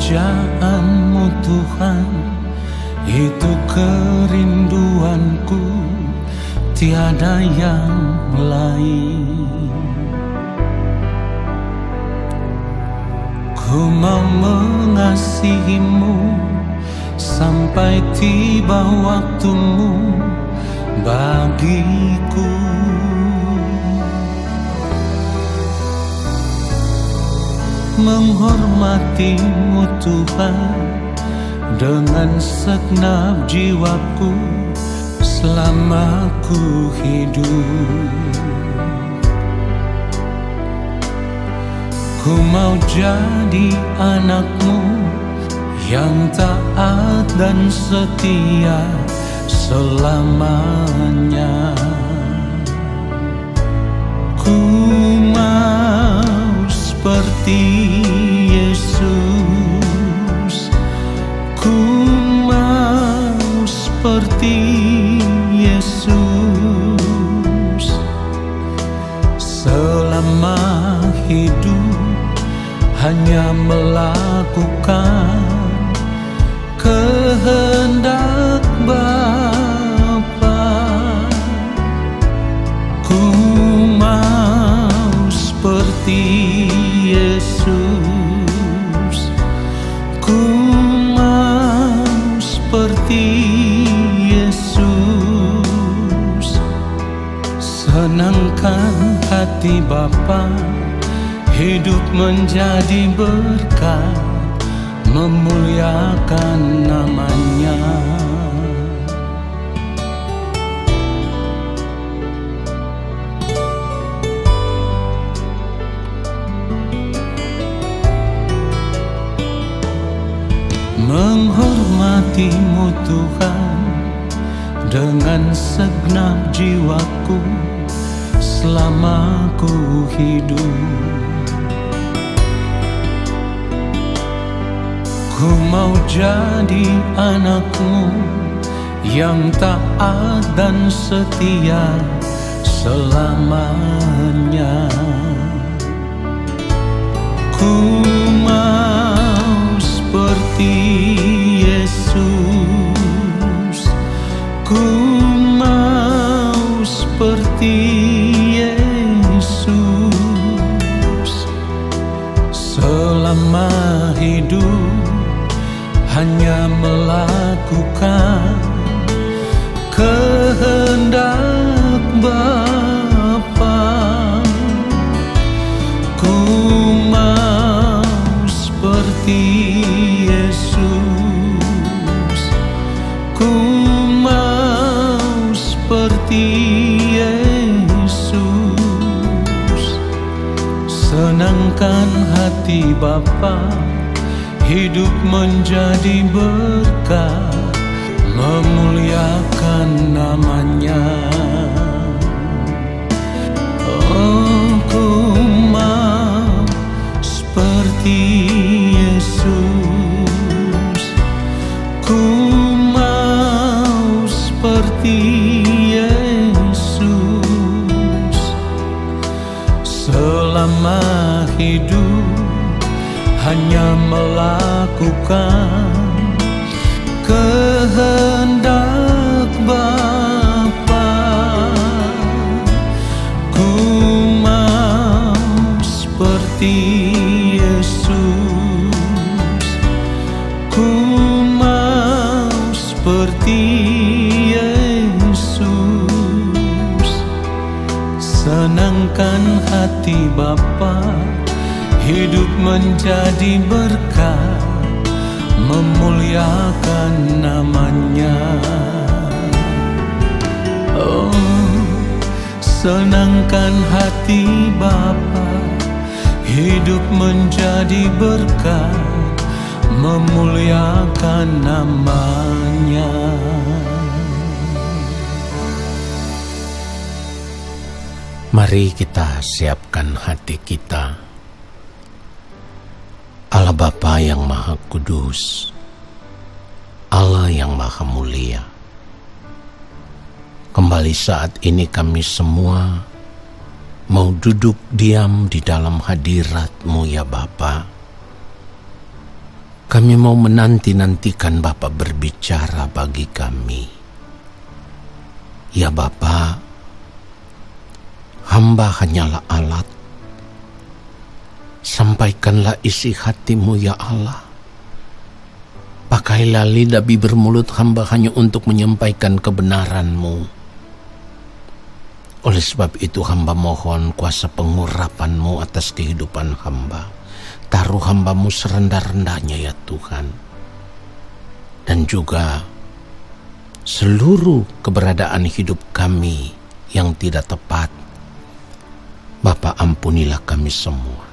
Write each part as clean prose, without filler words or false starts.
Kerajaan-Mu Tuhan, itu kerinduanku, tiada yang lain. Ku mau mengasihi-Mu sampai tiba waktu-Mu bagiku. Menghormati-Mu Tuhan dengan segenap jiwaku selama ku hidup. Ku mau jadi anak-Mu yang taat dan setia selamanya. Ku mau seperti Yesus, ku mau seperti Yesus. Selama hidup hanya melakukan kehendak Bapa. Ku mau seperti Yesus, ku mau seperti Yesus. Senangkan hati Bapa, hidup menjadi berkat, memuliakan nama-Nya. Menghormati-Mu Tuhan dengan segenap jiwaku selama ku hidup. Ku mau jadi anak-Mu yang taat dan setia selamanya. Ku mau seperti Yesus, ku mau seperti Yesus. Selama hidup hanya melakukan kehendak Bapa. Ku mau seperti Yesus, ku mau seperti Yesus. Senangkan hati Bapa, hidup menjadi berkat, memuliakan nama-Nya. Oh, ku mau seperti Yesus, ku mau seperti Yesus. Selama hidup hanya melakukan kehendak Bapa. Ku mau seperti Yesus, ku mau seperti Yesus. Senangkan hati Bapa, hidup menjadi berkat, memuliakan nama-Nya. Oh, senangkan hati Bapa, hidup menjadi berkat, memuliakan nama-Nya. Mari kita siapkan hati kita. Allah Bapa yang Maha Kudus, Allah yang Maha Mulia, kembali saat ini kami semua mau duduk diam di dalam hadirat-Mu ya Bapa, Kami mau menanti-nantikan Bapa berbicara bagi kami. Ya Bapa, hamba hanyalah alat. Sampaikanlah isi hati-Mu ya Allah. Pakailah lidah bibir mulut hamba hanya untuk menyampaikan kebenaran-Mu. Oleh sebab itu hamba mohon kuasa pengurapan-Mu atas kehidupan hamba. Taruh hamba-Mu serendah-rendahnya ya Tuhan. Dan juga seluruh keberadaan hidup kami yang tidak tepat, Bapa ampunilah kami semua.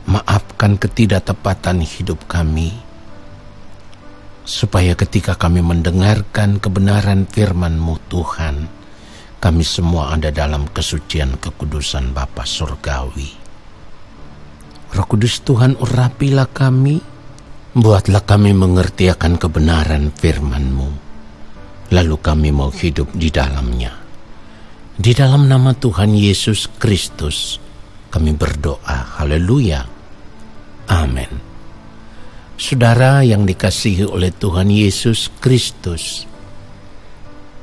Maafkan ketidaktepatan hidup kami, supaya ketika kami mendengarkan kebenaran firman-Mu Tuhan, kami semua ada dalam kesucian kekudusan Bapa Surgawi. Roh Kudus Tuhan, urapilah kami, buatlah kami mengerti akan kebenaran firman-Mu, lalu kami mau hidup di dalamnya. Di dalam nama Tuhan Yesus Kristus kami berdoa, haleluya, amin. Saudara yang dikasihi oleh Tuhan Yesus Kristus,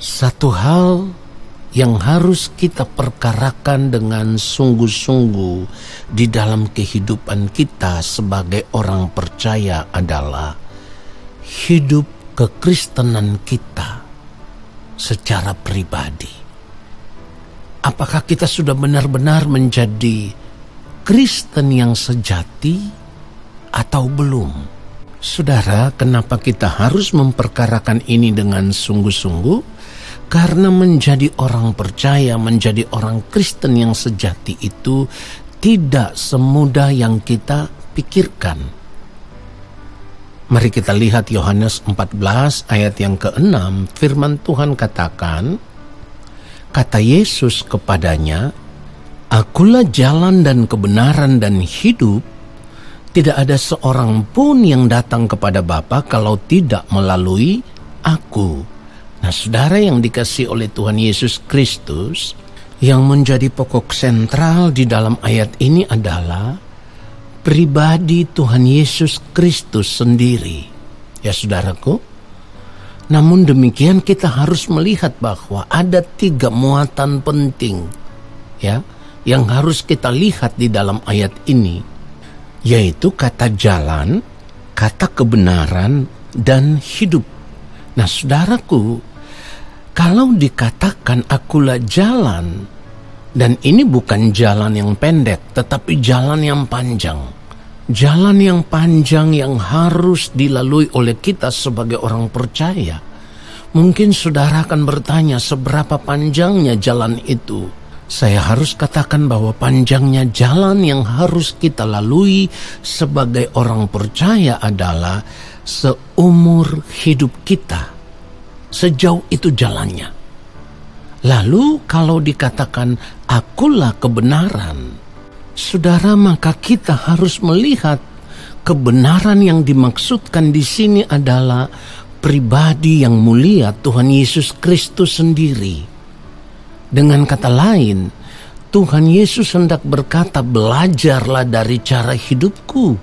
satu hal yang harus kita perkarakan dengan sungguh-sungguh di dalam kehidupan kita sebagai orang percaya adalah hidup kekristenan kita secara pribadi. Apakah kita sudah benar-benar menjadi Kristen yang sejati atau belum? Saudara, kenapa kita harus memperkarakan ini dengan sungguh-sungguh? Karena menjadi orang percaya, menjadi orang Kristen yang sejati itu tidak semudah yang kita pikirkan. Mari kita lihat Yohanes 14 ayat yang ke-6, firman Tuhan katakan, kata Yesus kepadanya, Akulah jalan dan kebenaran dan hidup, tidak ada seorang pun yang datang kepada Bapa kalau tidak melalui Aku. Nah, saudara yang dikasihi oleh Tuhan Yesus Kristus, yang menjadi pokok sentral di dalam ayat ini adalah pribadi Tuhan Yesus Kristus sendiri. Ya saudaraku, namun demikian kita harus melihat bahwa ada 3 muatan penting ya yang harus kita lihat di dalam ayat ini, yaitu kata jalan, kata kebenaran, dan hidup. Nah saudaraku, kalau dikatakan akulah jalan, dan ini bukan jalan yang pendek, tetapi jalan yang panjang. Jalan yang panjang yang harus dilalui oleh kita sebagai orang percaya. Mungkin saudara akan bertanya, seberapa panjangnya jalan itu? Saya harus katakan bahwa panjangnya jalan yang harus kita lalui sebagai orang percaya adalah seumur hidup kita. Sejauh itu jalannya. Lalu kalau dikatakan akulah kebenaran, saudara, maka kita harus melihat kebenaran yang dimaksudkan di sini adalah pribadi yang mulia Tuhan Yesus Kristus sendiri. Dengan kata lain, Tuhan Yesus hendak berkata, belajarlah dari cara hidupku,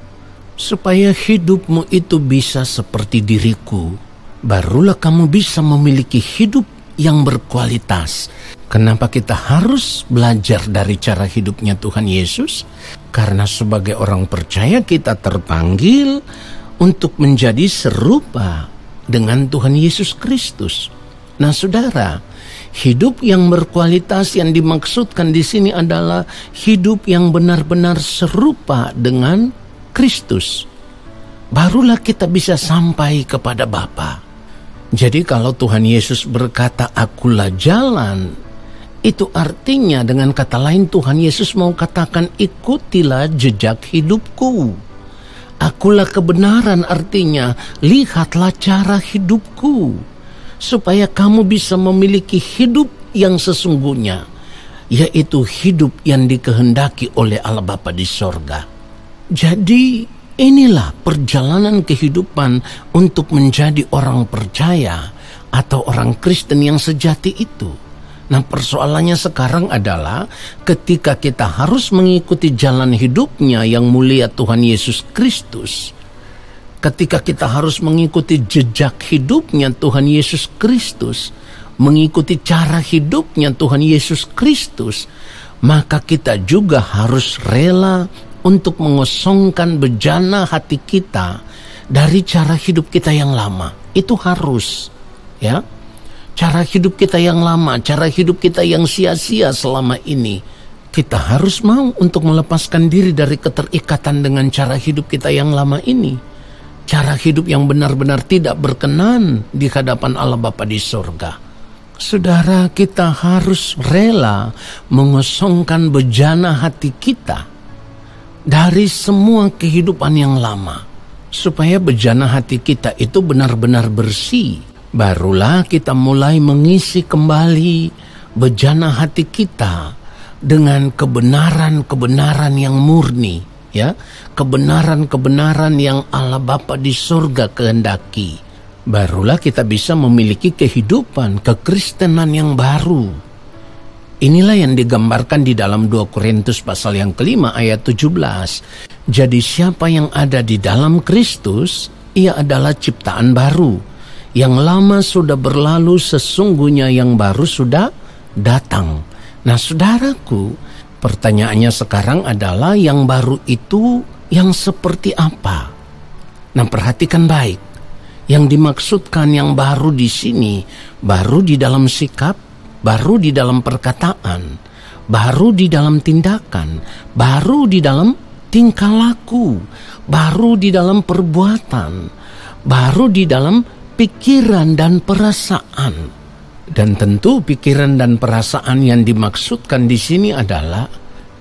supaya hidupmu itu bisa seperti diriku. Barulah kamu bisa memiliki hidup yang berkualitas. Kenapa kita harus belajar dari cara hidupnya Tuhan Yesus? Karena sebagai orang percaya kita terpanggil untuk menjadi serupa dengan Tuhan Yesus Kristus. Nah saudara, hidup yang berkualitas yang dimaksudkan di sini adalah hidup yang benar-benar serupa dengan Kristus. Barulah kita bisa sampai kepada Bapa. Jadi kalau Tuhan Yesus berkata akulah jalan, itu artinya dengan kata lain Tuhan Yesus mau katakan ikutilah jejak hidupku. Akulah kebenaran artinya lihatlah cara hidupku, supaya kamu bisa memiliki hidup yang sesungguhnya, yaitu hidup yang dikehendaki oleh Allah Bapa di sorga. Jadi inilah perjalanan kehidupan untuk menjadi orang percaya atau orang Kristen yang sejati itu. Nah persoalannya sekarang adalah ketika kita harus mengikuti jalan hidupnya yang mulia Tuhan Yesus Kristus, ketika kita harus mengikuti jejak hidupnya Tuhan Yesus Kristus, mengikuti cara hidupnya Tuhan Yesus Kristus, maka kita juga harus rela untuk mengosongkan bejana hati kita dari cara hidup kita yang lama. Itu harus, ya. Cara hidup kita yang lama, cara hidup kita yang sia-sia selama ini, kita harus mau untuk melepaskan diri dari keterikatan dengan cara hidup kita yang lama ini. Cara hidup yang benar-benar tidak berkenan di hadapan Allah Bapa di sorga. Saudara, kita harus rela mengosongkan bejana hati kita dari semua kehidupan yang lama, supaya bejana hati kita itu benar-benar bersih. Barulah kita mulai mengisi kembali bejana hati kita dengan kebenaran-kebenaran yang murni, ya, kebenaran-kebenaran yang Allah Bapa di surga kehendaki. Barulah kita bisa memiliki kehidupan kekristenan yang baru. Inilah yang digambarkan di dalam 2 Korintus pasal yang kelima ayat 17. Jadi siapa yang ada di dalam Kristus, ia adalah ciptaan baru. Yang lama sudah berlalu, sesungguhnya yang baru sudah datang. Nah, saudaraku, pertanyaannya sekarang adalah yang baru itu yang seperti apa? Nah, perhatikan baik. Yang dimaksudkan yang baru di sini, baru di dalam sikap, baru di dalam perkataan, baru di dalam tindakan, baru di dalam tingkah laku, baru di dalam perbuatan, baru di dalam pikiran dan perasaan. Dan tentu pikiran dan perasaan yang dimaksudkan di sini adalah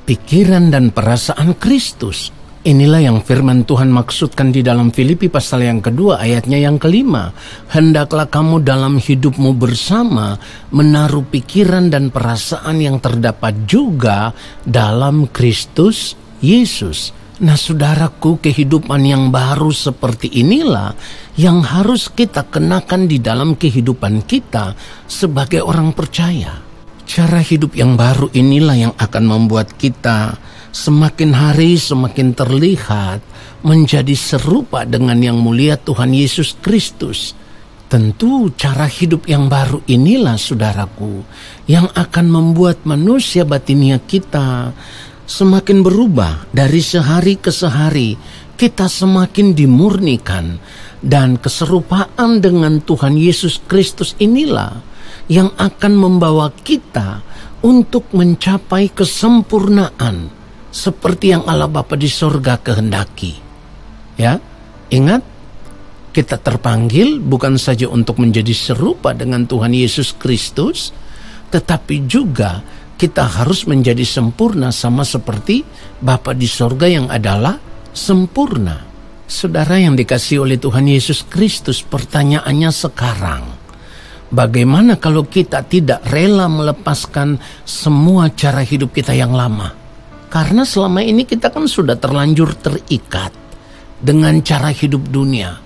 pikiran dan perasaan Kristus. Inilah yang firman Tuhan maksudkan di dalam Filipi pasal yang kedua ayatnya yang kelima. Hendaklah kamu dalam hidupmu bersama menaruh pikiran dan perasaan yang terdapat juga dalam Kristus Yesus. Nah, saudaraku, kehidupan yang baru seperti inilah yang harus kita kenakan di dalam kehidupan kita sebagai orang percaya. Cara hidup yang baru inilah yang akan membuat kita semakin hari semakin terlihat menjadi serupa dengan yang mulia Tuhan Yesus Kristus. Tentu cara hidup yang baru inilah, saudaraku, yang akan membuat manusia batinia kita semakin berubah dari sehari ke sehari. Kita semakin dimurnikan, dan keserupaan dengan Tuhan Yesus Kristus inilah yang akan membawa kita untuk mencapai kesempurnaan seperti yang Allah Bapa di sorga kehendaki. Ya, ingat, kita terpanggil bukan saja untuk menjadi serupa dengan Tuhan Yesus Kristus, tetapi juga kita harus menjadi sempurna sama seperti Bapa di sorga yang adalah sempurna. Saudara yang dikasihi oleh Tuhan Yesus Kristus, pertanyaannya sekarang, bagaimana kalau kita tidak rela melepaskan semua cara hidup kita yang lama? Karena selama ini kita kan sudah terlanjur terikat dengan cara hidup dunia.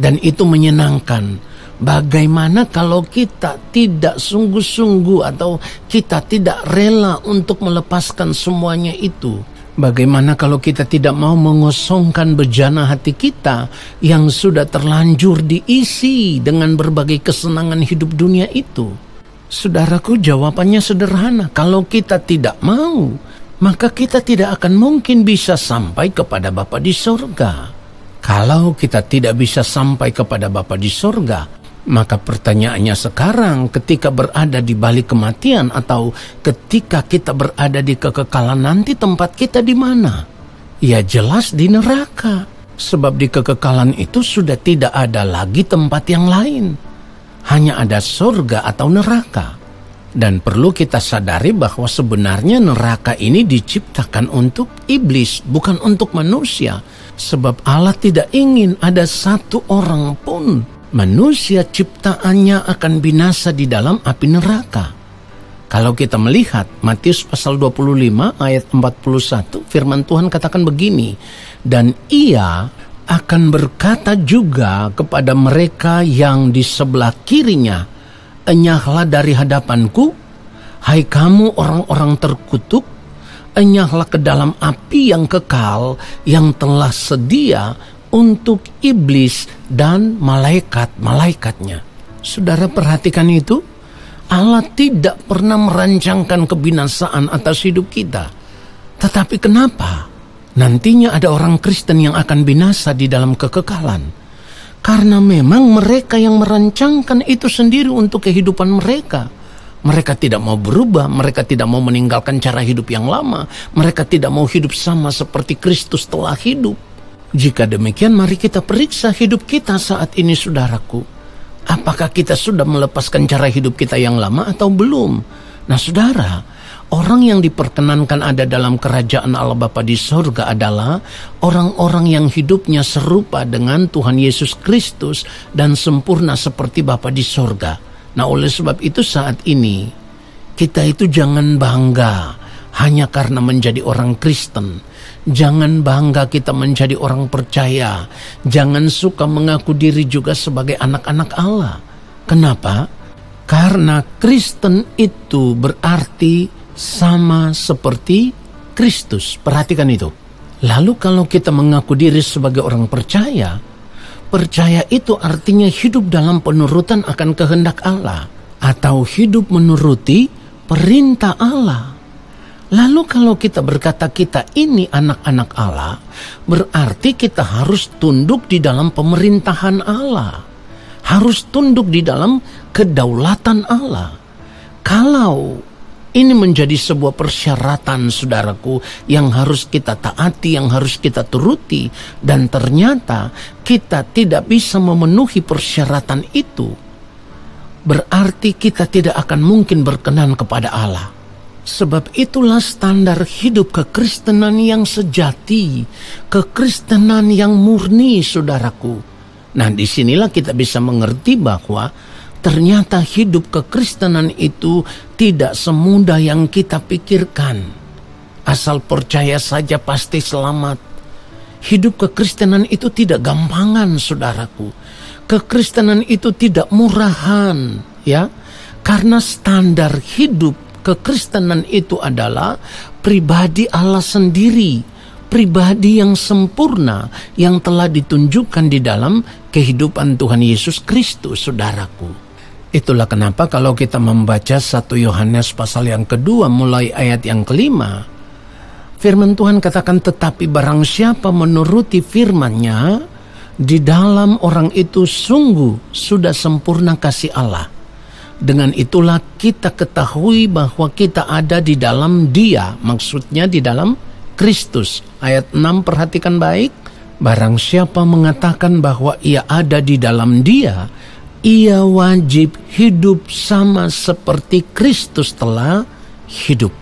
Dan itu menyenangkan. Bagaimana kalau kita tidak sungguh-sungguh atau kita tidak rela untuk melepaskan semuanya itu? Bagaimana kalau kita tidak mau mengosongkan bejana hati kita yang sudah terlanjur diisi dengan berbagai kesenangan hidup dunia itu? Saudaraku, jawabannya sederhana. Kalau kita tidak mau, maka kita tidak akan mungkin bisa sampai kepada Bapa di sorga. Kalau kita tidak bisa sampai kepada Bapa di sorga, maka pertanyaannya sekarang, ketika berada di balik kematian atau ketika kita berada di kekekalan nanti, tempat kita di mana? Ya jelas di neraka. Sebab di kekekalan itu sudah tidak ada lagi tempat yang lain. Hanya ada sorga atau neraka. Dan perlu kita sadari bahwa sebenarnya neraka ini diciptakan untuk iblis, bukan untuk manusia. Sebab Allah tidak ingin ada satu orang pun manusia ciptaannya akan binasa di dalam api neraka. Kalau kita melihat Matius pasal 25 ayat 41, firman Tuhan katakan begini, dan ia akan berkata juga kepada mereka yang di sebelah kirinya, enyahlah dari hadapanku, hai kamu orang-orang terkutuk, enyahlah ke dalam api yang kekal yang telah sedia untuk iblis dan malaikat-malaikatnya. Saudara perhatikan itu, Allah tidak pernah merancangkan kebinasaan atas hidup kita. Tetapi kenapa nantinya ada orang Kristen yang akan binasa di dalam kekekalan? Karena memang mereka yang merancangkan itu sendiri untuk kehidupan mereka. Mereka tidak mau berubah, mereka tidak mau meninggalkan cara hidup yang lama, mereka tidak mau hidup sama seperti Kristus telah hidup. Jika demikian, mari kita periksa hidup kita saat ini, saudaraku. Apakah kita sudah melepaskan cara hidup kita yang lama atau belum? Nah, saudara, orang yang diperkenankan ada dalam kerajaan Allah Bapa di sorga adalah orang-orang yang hidupnya serupa dengan Tuhan Yesus Kristus dan sempurna seperti Bapa di sorga. Nah, oleh sebab itu saat ini kita itu jangan bangga hanya karena menjadi orang Kristen. Jangan bangga kita menjadi orang percaya. Jangan suka mengaku diri juga sebagai anak-anak Allah. Kenapa? Karena Kristen itu berarti sama seperti Kristus. Perhatikan itu. Lalu kalau kita mengaku diri sebagai orang percaya, percaya itu artinya hidup dalam penurutan akan kehendak Allah, atau hidup menuruti perintah Allah. Lalu kalau kita berkata kita ini anak-anak Allah, berarti kita harus tunduk di dalam pemerintahan Allah. Harus tunduk di dalam kedaulatan Allah. Kalau ini menjadi sebuah persyaratan, saudaraku, yang harus kita taati, yang harus kita turuti, dan ternyata kita tidak bisa memenuhi persyaratan itu, berarti kita tidak akan mungkin berkenan kepada Allah. Sebab itulah standar hidup kekristenan yang sejati, kekristenan yang murni, saudaraku. Nah, disinilah kita bisa mengerti bahwa ternyata hidup kekristenan itu tidak semudah yang kita pikirkan. Asal percaya saja pasti selamat. Hidup kekristenan itu tidak gampangan, saudaraku. Kekristenan itu tidak murahan, ya. Karena standar hidup kekristenan itu adalah pribadi Allah sendiri, pribadi yang sempurna yang telah ditunjukkan di dalam kehidupan Tuhan Yesus Kristus, saudaraku. Itulah kenapa kalau kita membaca 1 Yohanes pasal yang kedua mulai ayat yang kelima, firman Tuhan katakan, tetapi barang siapa menuruti firman-Nya, di dalam orang itu sungguh sudah sempurna kasih Allah. Dengan itulah kita ketahui bahwa kita ada di dalam Dia, maksudnya di dalam Kristus. Ayat 6 perhatikan baik. Barang siapa mengatakan bahwa ia ada di dalam Dia, ia wajib hidup sama seperti Kristus telah hidup.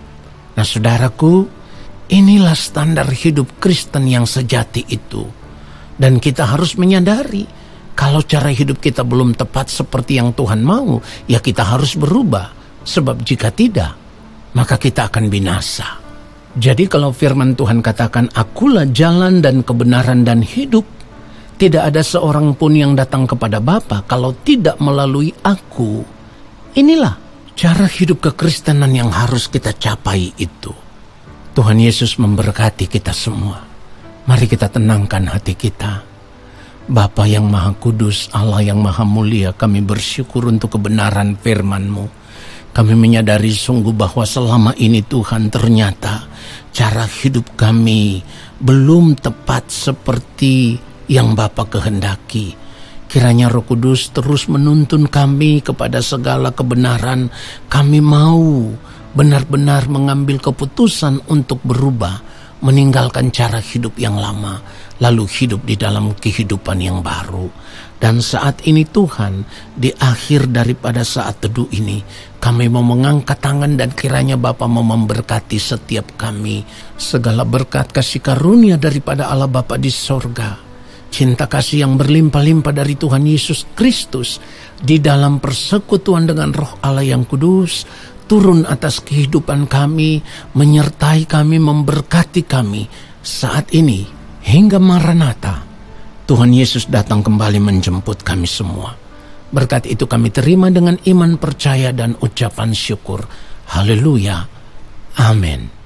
Nah, saudaraku, inilah standar hidup Kristen yang sejati itu. Dan kita harus menyadari, kalau cara hidup kita belum tepat seperti yang Tuhan mau, ya kita harus berubah. Sebab jika tidak, maka kita akan binasa. Jadi kalau firman Tuhan katakan, akulah jalan dan kebenaran dan hidup, tidak ada seorang pun yang datang kepada Bapa kalau tidak melalui aku. Inilah cara hidup kekristenan yang harus kita capai itu. Tuhan Yesus memberkati kita semua. Mari kita tenangkan hati kita. Bapa yang Maha Kudus, Allah yang Maha Mulia, kami bersyukur untuk kebenaran firman-Mu. Kami menyadari sungguh bahwa selama ini Tuhan ternyata cara hidup kami belum tepat seperti yang Bapa kehendaki. Kiranya Roh Kudus terus menuntun kami kepada segala kebenaran. Kami mau benar-benar mengambil keputusan untuk berubah, meninggalkan cara hidup yang lama, lalu hidup di dalam kehidupan yang baru. Dan saat ini Tuhan, di akhir daripada saat teduh ini, kami mau mengangkat tangan dan kiranya Bapa mau memberkati setiap kami. Segala berkat kasih karunia daripada Allah Bapa di sorga, cinta kasih yang berlimpah-limpah dari Tuhan Yesus Kristus, di dalam persekutuan dengan Roh Allah yang kudus, turun atas kehidupan kami, menyertai kami, memberkati kami saat ini hingga Maranatha. Tuhan Yesus datang kembali menjemput kami semua. Berkat itu kami terima dengan iman, percaya, dan ucapan syukur. Haleluya. Amin.